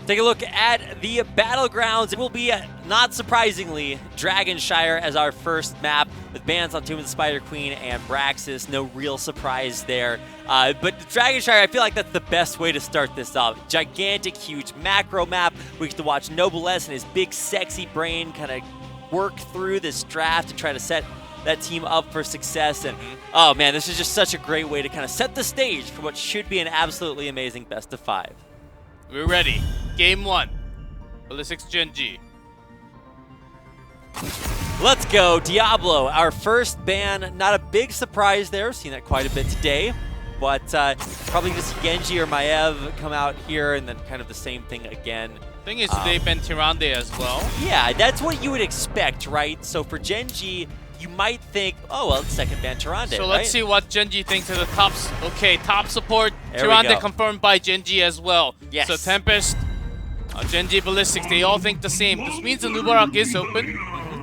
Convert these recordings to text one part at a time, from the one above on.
Take a look at the battlegrounds. It will be, not surprisingly, Dragonshire as our first map with bans on Tomb of the Spider Queen and Braxis. No real surprise there. But Dragonshire, I feel like that's the best way to start this off. Gigantic, huge macro map. We get to watch Noblesse and his big, sexy brain kind of work through this draft to try to set that team up for success. And oh man, this is just such a great way to kind of set the stage for what should be an absolutely amazing best of 5. We're ready. Game 1. Ballistix Gen.G. Let's go, Diablo. Our first ban. Not a big surprise there. Seen that quite a bit today. But probably just Genji or Maev come out here and then kind of the same thing again. Thing is, they ban Tyrande as well. Yeah, that's what you would expect, right? So for Gen.G, you might think, oh, well, it's second ban Tyrande, So right? let's see what Gen.G thinks of the tops. Okay, top support. There we Tyrande go. confirmed by Gen.G as well. Yes. So Tempest, Gen.G Ballistix, they all think the same. This means the Nubarak is open.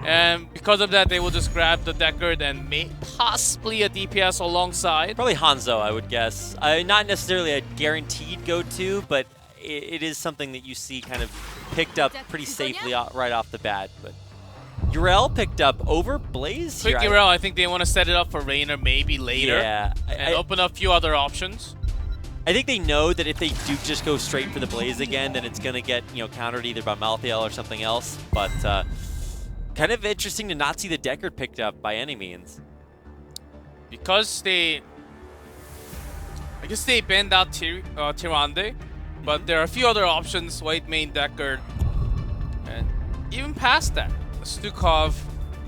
And because of that, they will just grab the Deckard and possibly a DPS alongside. Probably Hanzo, I would guess. Not necessarily a guaranteed go-to, but it is something that you see kind of picked up pretty safely right off the bat. But Yrel picked up over Blaze Quick here. Yrel, I think they want to set it up for Raynor maybe later. Yeah. And open up a few other options. I think they know that if they do just go straight for the Blaze again, then it's going to get countered either by Malthael or something else. But kind of interesting to not see the Deckard picked up by any means. Because I guess they banned out Tyrande, but there are a few other options, White Mane, Deckard, and even past that, Stukov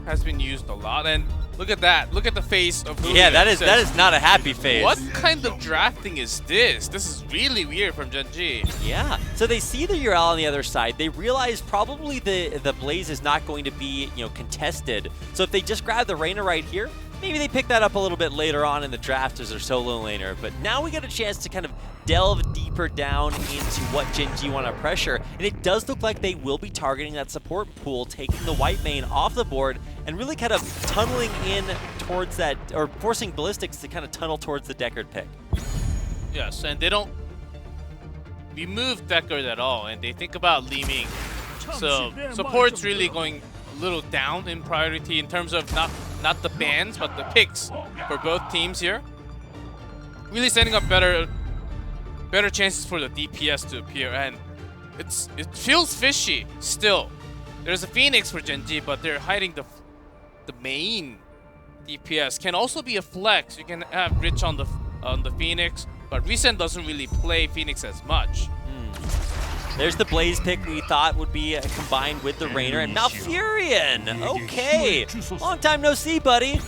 has been used a lot, and look at that. Look at the face of Julio. Yeah, that is not a happy face. What kind of drafting is this? This is really weird from Gen.G. Yeah. So they see the Yrel on the other side. They realize probably the Blaze is not going to be, contested. So if they just grab the Raynor right here, maybe they pick that up a little bit later on in the draft as their solo laner. But now we get a chance to kind of delve deeper down into what Gen.G want to pressure. And it does look like they will be targeting that support pool, taking the White Mane off the board, and really kind of tunneling in towards that, or forcing Ballistix to kind of tunnel towards the Deckard pick. Yes, and they don't remove Deckard at all, and they think about leaving. So support's really going a little down in priority in terms of not the bans, but the picks for both teams here. Really setting up better chances for the DPS to appear, and it feels fishy still. There's a Phoenix for Gen.G, but they're hiding the main DPS. Can also be a flex. You can have Rich on the Phoenix, but Recent doesn't really play Phoenix as much. There's the Blaze pick we thought would be combined with the Raynor, and Malfurion. Okay, long time no see, buddy.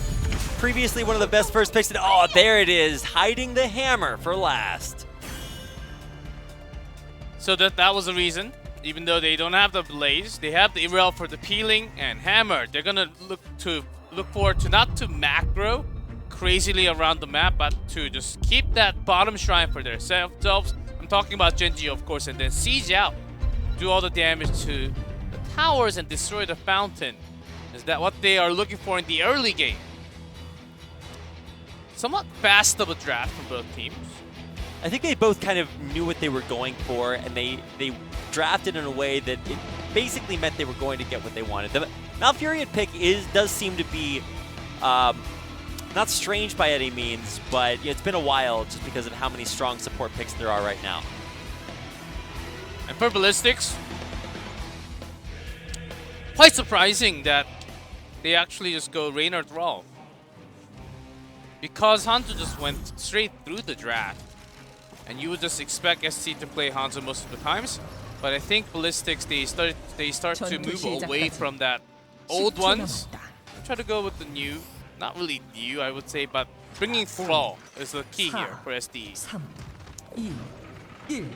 Previously one of the best first picks. Oh, there it is, hiding the hammer for last. So that was the reason. Even though they don't have the Blaze, they have the Yrel for the peeling and hammer. They're gonna look forward to not to macro crazily around the map, but to just keep that bottom shrine for themselves. I'm talking about Gen.G, of course, and then siege out, do all the damage to the towers and destroy the fountain. Is that what they are looking for in the early game? Somewhat fast of a draft from both teams. I think they both kind of knew what they were going for, and they drafted in a way that it basically meant they were going to get what they wanted. The Malfurion pick does seem to be not strange by any means, but it's been a while just because of how many strong support picks there are right now. And for Ballistix, quite surprising that they actually just go Raynor Thrall. Because Hanzo just went straight through the draft. And you would just expect SC to play Hanzo most of the times. But I think Ballistix, they start to move away from that old ones. Try to go with the new, not really new I would say, but bringing Thrall is the key here for SDE.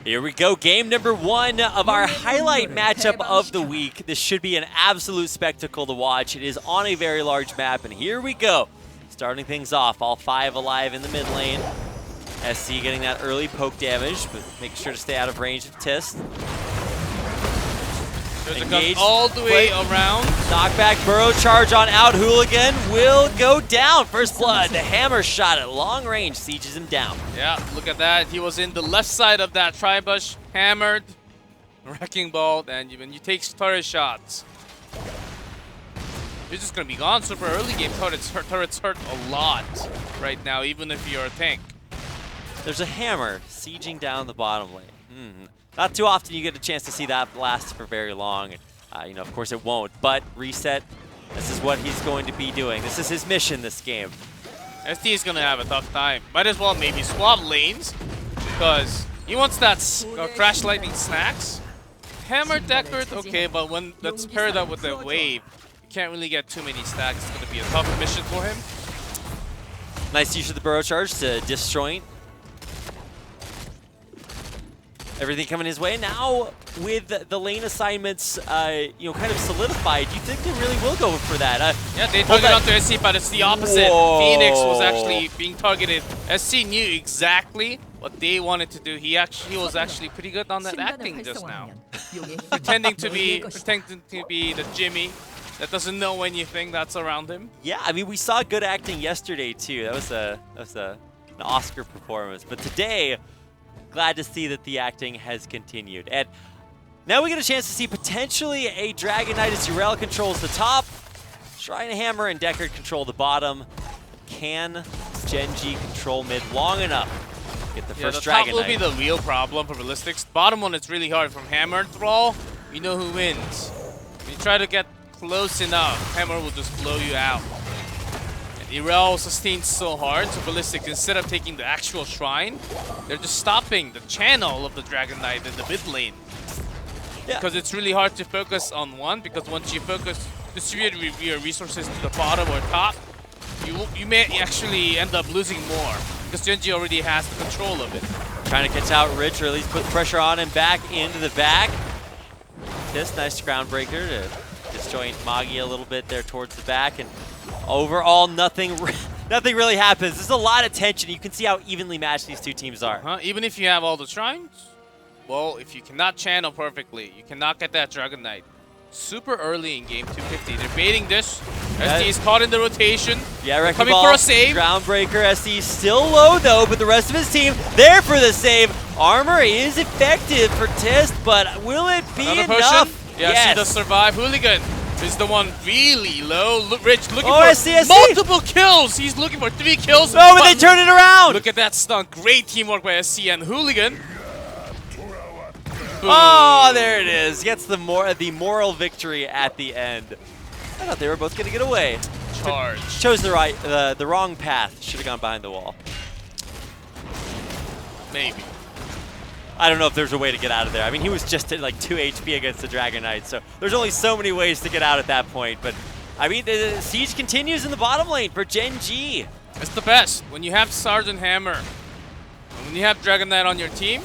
Here we go, game number 1 of our highlight matchup of the week. This should be an absolute spectacle to watch. It is on a very large map, and here we go. Starting things off, all 5 alive in the mid lane. SC getting that early poke damage, but make sure to stay out of range of Tist. There's a gun all the way around. Knockback burrow charge on out. Hooligan will go down. First blood. The hammer shot at long range sieges him down. Yeah, look at that. He was in the left side of that tribush, hammered. Wrecking Ball, and when you take turret shots, you're just gonna be gone super early game. Turrets hurt a lot right now, even if you're a tank. There's a hammer sieging down the bottom lane. Not too often you get a chance to see that last for very long. You know, of course it won't, but Reset, this is what he's going to be doing. This is his mission this game. SD is gonna have a tough time. Might as well maybe swap lanes, because he wants that Crash Lightning snacks. Hammer Deckard, okay, but when that's paired up with the wave, you can't really get too many stacks. It's going to be a tough mission for him. Nice use of the burrow charge to disjoint. Everything coming his way. Now, with the lane assignments, you know, kind of solidified, do you think they really will go for that? Yeah, they targeted onto SC, but it's the opposite. Whoa. Phoenix was actually being targeted. SC knew exactly what they wanted to do. He was actually pretty good on that acting just now. pretending to be the Jimmy that doesn't know anything that's around him. Yeah, I mean, we saw good acting yesterday too. That was an Oscar performance. But today, glad to see that the acting has continued. And now we get a chance to see potentially a Dragon Knight as Urel controls the top, Shrine Hammer and Deckard control the bottom. Can Gen.G control mid long enough? Get the first Dragon Knight. The top will be the real problem for Ballistix. Bottom one, it's really hard. From Hammer and Thrall, you know who wins. When you try to get close enough, Hammer will just blow you out. And Urel sustains so hard, so Ballistix, instead of taking the actual shrine, they're just stopping the channel of the Dragon Knight in the mid lane. Yeah. Because it's really hard to focus on one, because once you distribute your resources to the bottom or top, you may actually end up losing more, because Gen.G already has the control of it. Trying to catch out Rich, or at least put pressure on him back into the back. This nice groundbreaker to disjoint Magi a little bit there towards the back, and overall nothing really happens. There's a lot of tension. You can see how evenly matched these two teams are. Even if you have all the shrines, well, if you cannot channel perfectly, you cannot get that Dragon Knight. Super early in game 250. They're baiting this. SD is caught in the rotation. Yeah, Wrecking coming Ball, for a save. Groundbreaker. SD is still low though, but the rest of his team there for the save. Armor is effective for Tist, but will it be enough? Yes, he does survive. Hooligan is the one really low. Rich looking for SC. multiple kills. He's looking for 3 kills. No, but they turn it around. Look at that stun. Great teamwork by SC and Hooligan. Oh, there it is. Gets the moral victory at the end. I thought they were both going to get away. Charge. Chose the wrong path. Should have gone behind the wall. Maybe. I don't know if there's a way to get out of there. I mean, he was just at like 2 HP against the Dragon Knight, so there's only so many ways to get out at that point. But, I mean, the siege continues in the bottom lane for Gen.G. It's the best. When you have Sergeant Hammer, and when you have Dragon Knight on your team,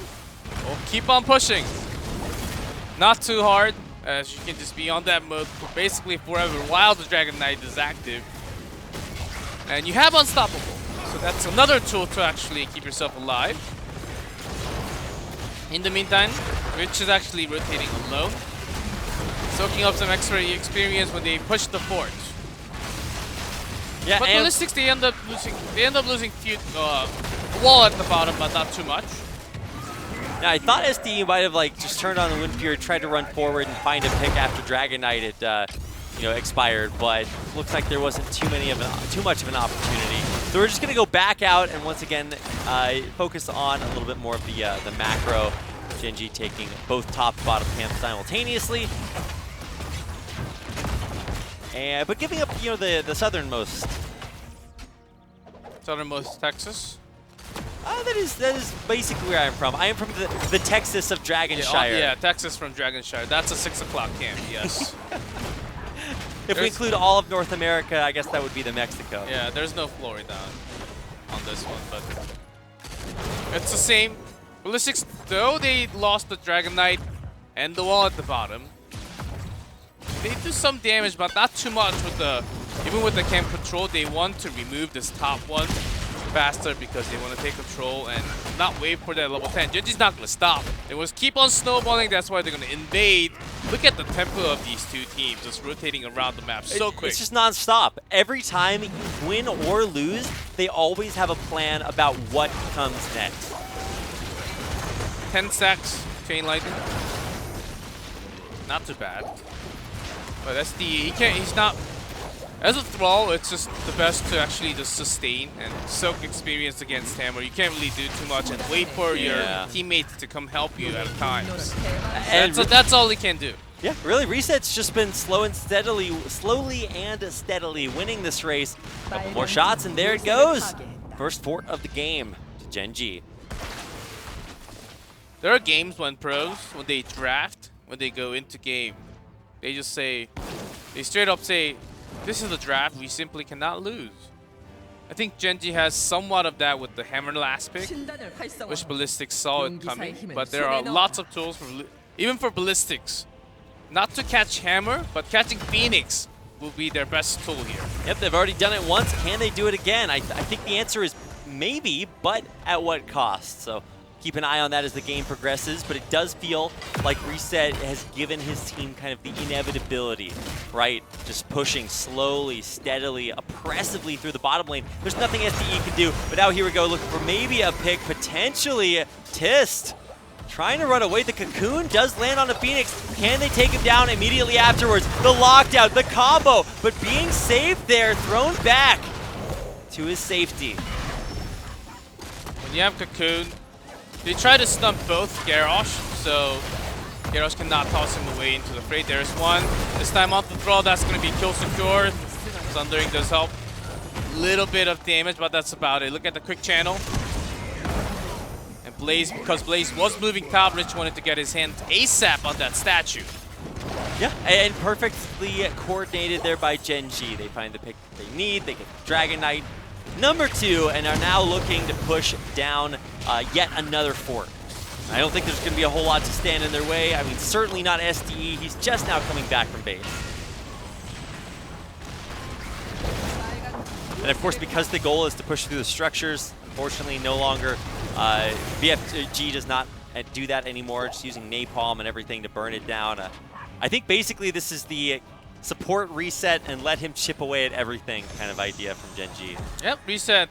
well, keep on pushing. Not too hard, as you can just be on that mode for basically forever while the Dragon Knight is active. And you have Unstoppable, so that's another tool to actually keep yourself alive. In the meantime, Rich is actually rotating alone, soaking up some extra experience when they push the fort. Yeah, but Ballistix, they end up losing few wall at the bottom, but not too much. Now, I thought SD might have like just turned on the Wind Fury, tried to run forward and find a pick after Dragon Knight had expired, but looks like there wasn't too much of an opportunity. So we're just gonna go back out and once again focus on a little bit more of the macro. Gen.G taking both top and bottom camps simultaneously, but giving up the southernmost Texas. That is basically where I'm from. I am from the Texas of Dragonshire. Yeah, Texas from Dragonshire. That's a 6 o'clock camp, yes. If we include all of North America, I guess that would be the Mexico. Yeah, there's no Florida on this one, but it's the same. Ballistix, though they lost the Dragon Knight and the wall at the bottom, they do some damage, but not too much even with the camp control. They want to remove this top one faster because they want to take control and not wait for that level 10. Gen.G's not going to stop. They will keep on snowballing. That's why they're going to invade. Look at the tempo of these two teams just rotating around the map so quick. It's just non-stop. Every time you win or lose, they always have a plan about what comes next. 10 stacks, Chain Lightning. Not too bad. But SD, he's not. As a thrall, it's just the best to actually just sustain and soak experience against Hammer. You can't really do too much and wait for your teammates to come help you at times. And so that's all he can do. Yeah, really, Reset's just been slowly and steadily winning this race. A couple more shots, and there it goes. First fort of the game to Gen.G. There are games when pros, when they draft, when they go into game, they just say, they straight up say, this is the draft, we simply cannot lose. I think Gen.G has somewhat of that with the Hammer last pick, which Ballistix saw it coming, but there are lots of tools, even for Ballistix. Not to catch Hammer, but catching Phoenix will be their best tool here. Yep, they've already done it once. Can they do it again? I think the answer is maybe, but at what cost? So keep an eye on that as the game progresses, but it does feel like Reset has given his team kind of the inevitability, right? Just pushing slowly, steadily, oppressively through the bottom lane. There's nothing SDE can do, but now here we go looking for maybe a pick, potentially Tist. Trying to run away. The Cocoon does land on the Phoenix. Can they take him down immediately afterwards? The lockdown, the combo, but being saved there, thrown back to his safety. When you have Cocoon, they try to stump both Garrosh, so Garrosh cannot toss him away into the fray. There's one. This time on the throw, that's going to be kill secure. Sundering does help. Little bit of damage, but that's about it. Look at the quick channel. And Blaze, because Blaze was moving top, Rich wanted to get his hand ASAP on that statue. Yeah, and perfectly coordinated there by Gen.G. They find the pick they need. They get Dragon Knight #2 and are now looking to push down yet another fort. I don't think there's going to be a whole lot to stand in their way. I mean, certainly not SDE. He's just now coming back from base. And of course, because the goal is to push through the structures, unfortunately, no longer BFG does not do that anymore. Just using napalm and everything to burn it down. I think basically this is the support Reset and let him chip away at everything kind of idea from Gen.G. Yep, Reset.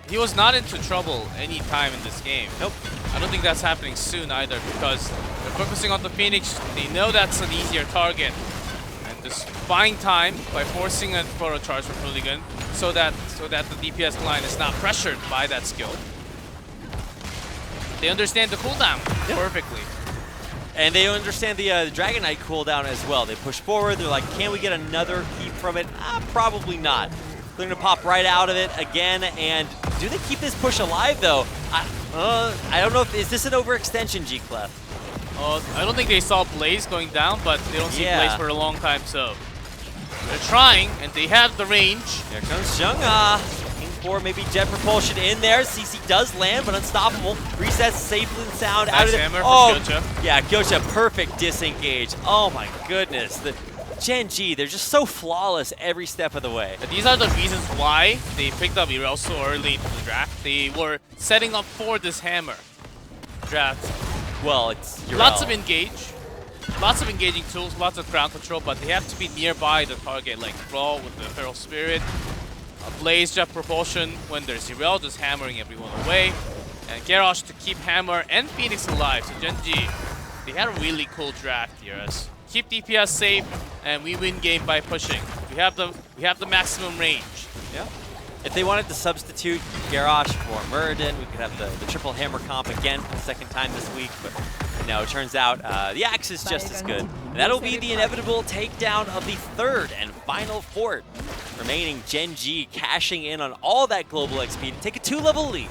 He was not into trouble any time in this game. Nope. I don't think that's happening soon either because they're focusing on the Phoenix. They know that's an easier target. And just buying time by forcing a photo charge from Hooligan so that the DPS line is not pressured by that skill. They understand the cooldown perfectly. And they understand the Dragon Knight cooldown as well. They push forward. They're like, can we get another keep from it? Probably not. They're going to pop right out of it again. And do they keep this push alive, though? I don't know if... Is this an overextension, G-Clef? I don't think they saw Blaze going down, but they don't see Blaze for a long time, so... They're trying, and they have the range. Here comes Xiongha. Looking for maybe jet propulsion in there. CC does land, but unstoppable. Resets safe and sound out of there. Gyocha. Yeah, Gyocha, perfect disengage. Oh my goodness. The Gen.G, they're just so flawless every step of the way. And these are the reasons why they picked up Irel so early into the draft. They were setting up for this Hammer draft. Well, it's Irel. Lots of engaging tools, lots of ground control, but they have to be nearby the target, like Thrall with the Feral Spirit, Blaze jet propulsion when there's Irel just hammering everyone away, and Garrosh to keep Hammer and Phoenix alive. So Gen.G, they had a really cool draft here. As keep DPS safe, and we win game by pushing. We have the maximum range. Yeah. If they wanted to substitute Garrosh for Muradin, we could have the triple hammer comp again for the second time this week. But no, it turns out the axe is just as good. And that'll be the inevitable takedown of the third and final fort. Remaining Gen.G cashing in on all that global XP to take a 2-level lead.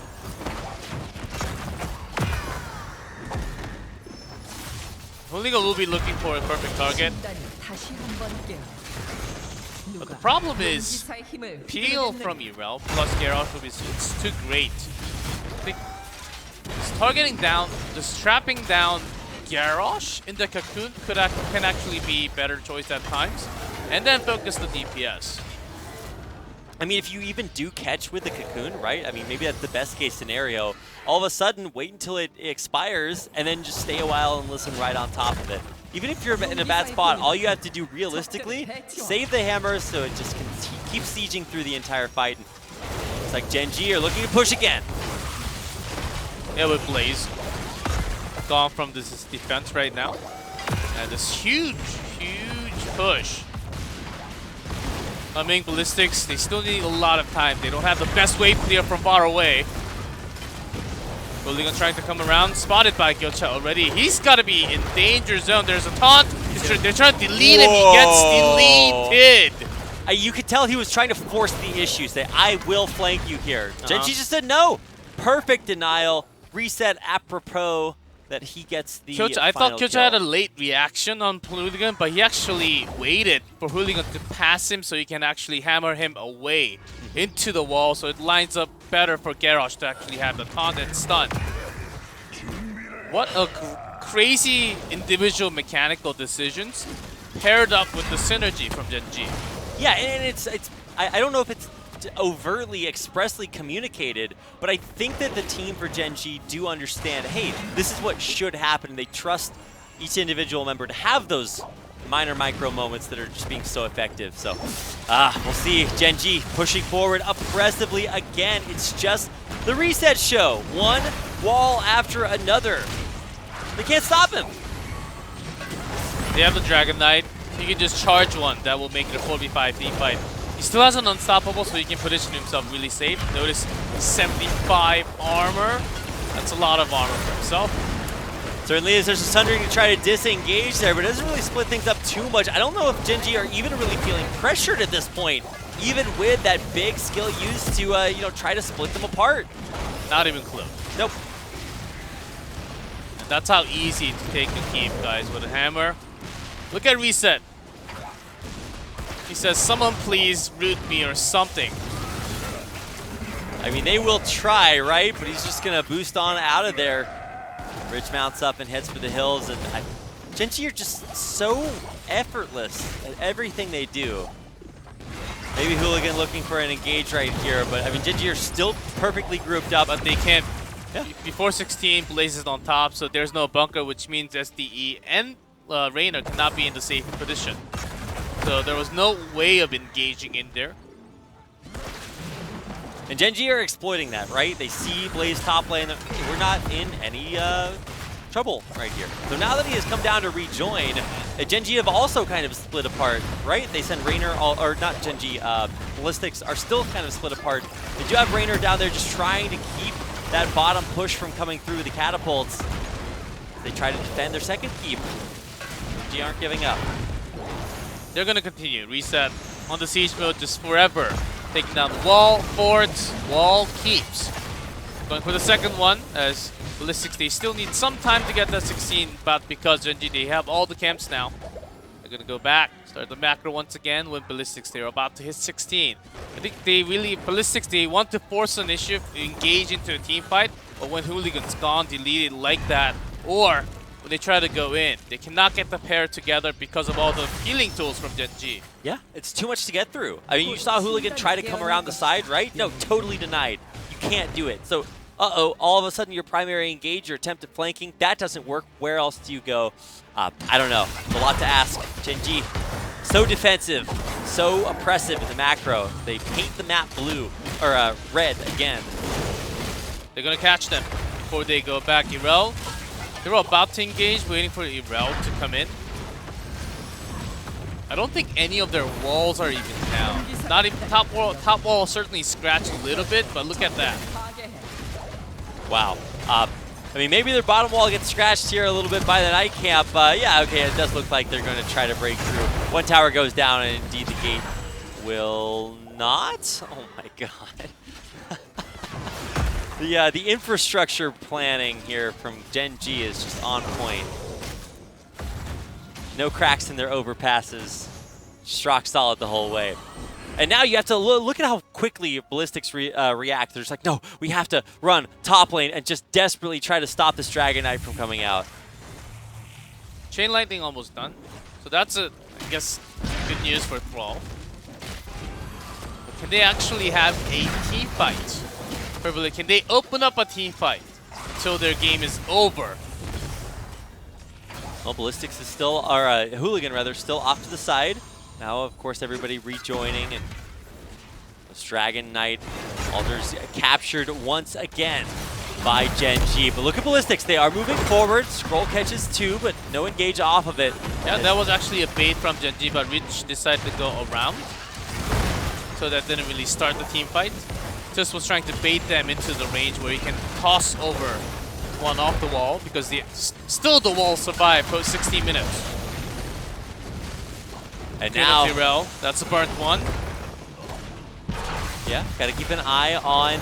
Hooligan will be looking for a perfect target. But the problem is, peel from Irel plus Garrosh will be it's too great. I think just targeting down, just trapping down Garrosh in the Cocoon can actually be better choice at times, and then focus the DPS. I mean, if you even do catch with the Cocoon, right? I mean, maybe that's the best case scenario. All of a sudden, wait until it expires, and then just stay a while and listen right on top of it. Even if you're in a bad spot, all you have to do realistically, save the hammer so it just can keep sieging through the entire fight. And it's like Gen.G are looking to push again. Yeah, with Blaze gone from this defense right now. And this huge push. I mean, Ballistix, they still need a lot of time. They don't have the best wave clear from far away. Hooligan trying to come around, spotted by Gyocha already. He's got to be in danger zone. There's a taunt. They're trying to delete him. He gets deleted. You could tell he was trying to force the issue. Say, I will flank you here. Gen.G just said no. Perfect denial. Reset apropos that he gets the I thought Gyocha kill. had a late reaction on Hooligan, but he actually waited for Hooligan to pass him so he can actually hammer him away into the wall, so it lines up better for Garrosh to actually have the taunt and stun. What a crazy individual mechanical decisions paired up with the synergy from Gen.G. Yeah, and I don't know if it's overtly expressly communicated, but I think that the team for Gen.G do understand, hey, this is what should happen. They trust each individual member to have those minor micro moments that are just being so effective. So we'll see Gen.G pushing forward aggressively again. It's just the reset show, one wall after another. They can't stop him. They have the Dragon Knight. He can just charge one. That will make it a 4v5 team fight. He still has an unstoppable, so he can position himself really safe. Notice 75 armor. That's a lot of armor for himself. Certainly is. There's a Sundering to try to disengage there, but it doesn't really split things up too much. I don't know if Gen.G are even really feeling pressured at this point, even with that big skill used to try to split them apart. Not even close. Nope. And that's how easy to take a team, guys, with a hammer. Look at Reset. He says, someone please root me or something. I mean, they will try, right? But he's just going to boost on out of there. Rich mounts up and heads for the hills. And Gen.G are just so effortless at everything they do. Maybe Hooligan looking for an engage right here. But, I mean, Gen.G are still perfectly grouped up. But they can't. Yeah. Before 16, Blaze is on top, so there's no bunker, which means SDE and Raynor cannot be in the safe position. So there was no way of engaging in there. And Gen.G are exploiting that, right? They see Blaze top lane. Hey, we're not in any trouble right here. So now that he has come down to rejoin, Gen.G have also kind of split apart, right? They send Raynor, or not Gen.G, Ballistix are still kind of split apart. They do have Raynor down there just trying to keep that bottom push from coming through the catapults. They try to defend their second keep. Gen.G aren't giving up. They're going to continue. Reset on the siege mode just forever. Taking down the wall, forts, wall, keeps. Going for the second one as Ballistix, they still need some time to get that 16, but because Gen.G, they have all the camps now. They're going to go back, start the macro once again with Ballistix. They're about to hit 16. I think they really, Ballistix, they want to force an issue, engage into a team fight, but when Hooligan's gone, delete it like that, or when they try to go in, they cannot get the pair together because of all the healing tools from Gen.G. Yeah, it's too much to get through. I mean, you saw Hooligan try to come around the side, right? No, totally denied. You can't do it. So, all of a sudden your primary engage, your attempt at flanking, that doesn't work. Where else do you go? I don't know. It's a lot to ask. Gen.G, so defensive, so oppressive in the macro. They paint the map blue, or red again. They're going to catch them before they go back. Irel, they were about to engage, waiting for Irel to come in. I don't think any of their walls are even down. Not even top wall certainly scratched a little bit, but look at that. Wow. I mean, maybe their bottom wall gets scratched here a little bit by the night camp. Yeah, okay, it does look like they're going to try to break through. One tower goes down, and indeed the gate will not. Oh my god. Yeah, the infrastructure planning here from Gen.G is just on point. No cracks in their overpasses. Just rock solid the whole way. And now you have to look at how quickly Ballistix react. They're just like, no, we have to run top lane and just desperately try to stop this Dragon Knight from coming out. Chain Lightning almost done. So that's, I guess, good news for Thrall. But can they actually have a team fight? Probably, can they open up a team fight until their game is over? Well, Ballistix is still, or Hooligan rather, still off to the side. Now, of course, everybody rejoining, and this Dragon Knight Alders captured once again. by Gen.G. But look at Ballistix. They are moving forward. Scroll catches 2, but no engage off of it. Yeah, that was actually a bait from Gen.G, but Rich decided to go around. So that didn't really start the team fight. Just was trying to bait them into the range where he can toss over one off the wall, because still the wall survived for 16 minutes. And now, Virel, that's a burnt one. Yeah, got to keep an eye on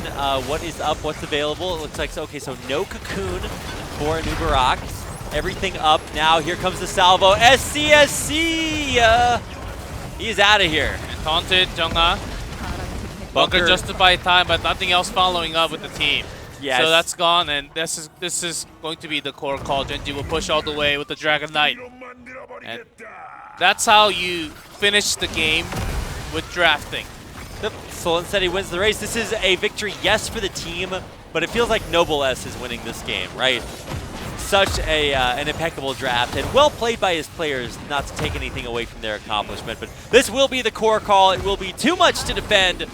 what is up, what's available. It looks like, okay, so no Cocoon for Nubarak. Everything up. Now here comes the salvo. SCSC! He's out of here. And taunted, Jung-ha. Bunker just to buy time, but nothing else following up with the team. Yes. So that's gone, and this is going to be the core call. Gen.G will push all the way with the Dragon Knight. And that's how you finish the game with drafting. Yep. Solon said he wins the race. This is a victory, yes, for the team, but it feels like Noble S is winning this game, right? Such an impeccable draft, and well played by his players, not to take anything away from their accomplishment. But this will be the core call. It will be too much to defend.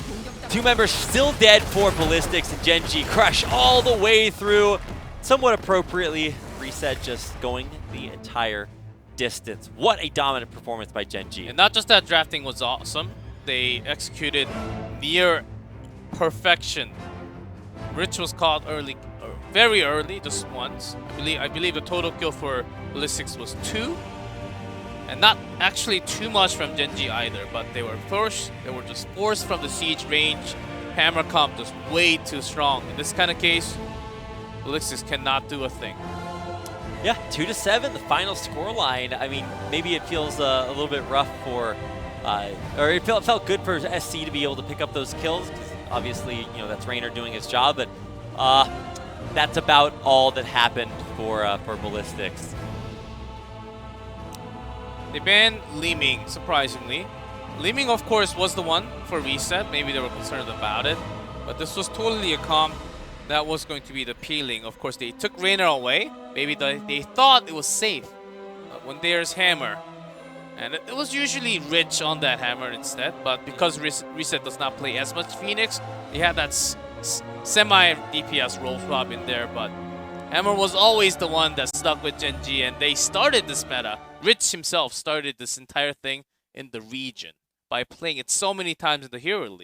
2 members still dead for Ballistix and Gen.G. Crush all the way through. Somewhat appropriately, Reset just going the entire distance. What a dominant performance by Gen.G. And not just that drafting was awesome, they executed near perfection. Rich was caught early, very early, just once. I believe the total kill for Ballistix was 2. And not actually too much from Gen.G either, but they were just forced from the siege range. Hammer comp just way too strong. In this kind of case, Ballistix cannot do a thing. Yeah, 2-7, the final scoreline. I mean, maybe it feels a little bit rough for, or it felt good for SC to be able to pick up those kills, because obviously, you know, that's Raynor doing his job, but that's about all that happened for Ballistix. They banned Leeming, surprisingly. Leeming, of course, was the one for Reset. Maybe they were concerned about it. But this was totally a comp that was going to be the peeling. Of course, they took Raynor away. Maybe they thought it was safe. But when there's Hammer, and it was usually Rich on that Hammer instead, but because Reset does not play as much Phoenix, they had that semi-DPS roll swap in there, but Hammer was always the one that stuck with Gen.G, and they started this meta. Rich himself started this entire thing in the region by playing it so many times in the Hero League.